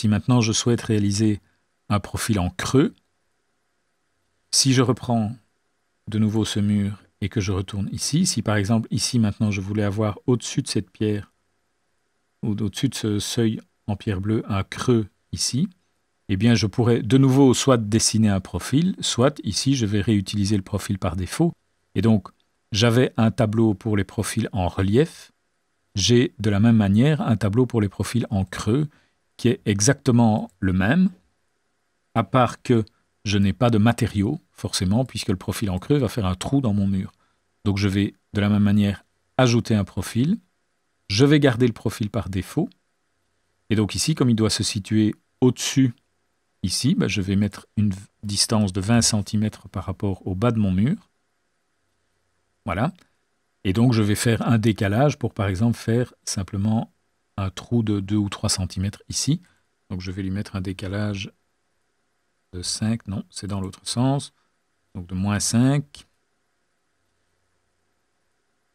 si maintenant je souhaite réaliser un profil en creux, si je reprends de nouveau ce mur et que je retourne ici, si par exemple ici maintenant je voulais avoir au-dessus de cette pierre, ou au-dessus de ce seuil en pierre bleue, un creux ici, eh bien je pourrais de nouveau soit dessiner un profil, soit ici je vais réutiliser le profil par défaut. Et donc j'avais un tableau pour les profils en relief, j'ai de la même manière un tableau pour les profils en creux qui est exactement le même, à part que je n'ai pas de matériaux, forcément, puisque le profil en creux va faire un trou dans mon mur. Donc je vais de la même manière ajouter un profil, je vais garder le profil par défaut, et donc ici, comme il doit se situer au-dessus, ici, je vais mettre une distance de 20 cm par rapport au bas de mon mur. Voilà. Et donc je vais faire un décalage pour par exemple faire simplement un trou de 2 ou 3 cm ici. Donc je vais lui mettre un décalage de 5, non, c'est dans l'autre sens. Donc de moins 5,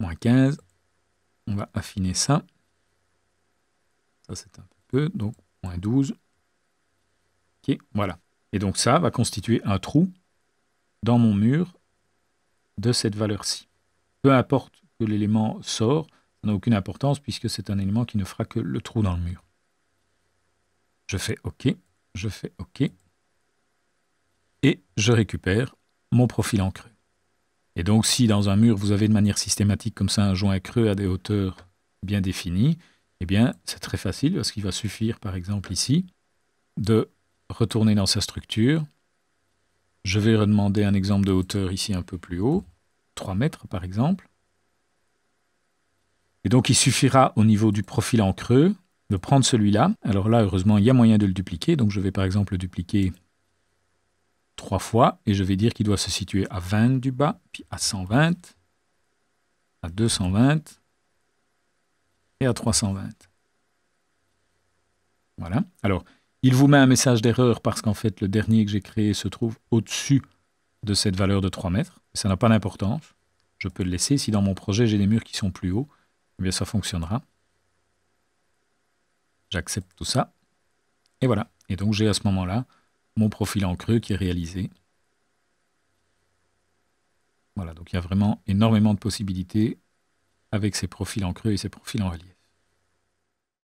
moins 15. On va affiner ça. Ça c'est un peu, donc moins 12. Ok, voilà. Et donc ça va constituer un trou dans mon mur de cette valeur-ci. Peu importe que l'élément sort, ça n'a aucune importance puisque c'est un élément qui ne fera que le trou dans le mur. Je fais OK, je fais OK. Et je récupère mon profil en creux. Et donc si dans un mur vous avez de manière systématique comme ça un joint creux à des hauteurs bien définies, eh bien c'est très facile parce qu'il va suffire par exemple ici de retourner dans sa structure. Je vais redemander un exemple de hauteur ici un peu plus haut, 3 mètres par exemple. Et donc il suffira au niveau du profil en creux de prendre celui-là. Alors là heureusement il y a moyen de le dupliquer, donc je vais par exemple le dupliquer 3 fois, et je vais dire qu'il doit se situer à 20 du bas, puis à 120, à 220 et à 320. Voilà. Alors, il vous met un message d'erreur parce qu'en fait, le dernier que j'ai créé se trouve au-dessus de cette valeur de 3 mètres. Ça n'a pas d'importance. Je peux le laisser. Si dans mon projet, j'ai des murs qui sont plus hauts, eh bien ça fonctionnera. J'accepte tout ça. Et voilà. Et donc, j'ai à ce moment-là mon profil en creux qui est réalisé. Voilà, donc il y a vraiment énormément de possibilités avec ces profils en creux et ces profils en relief.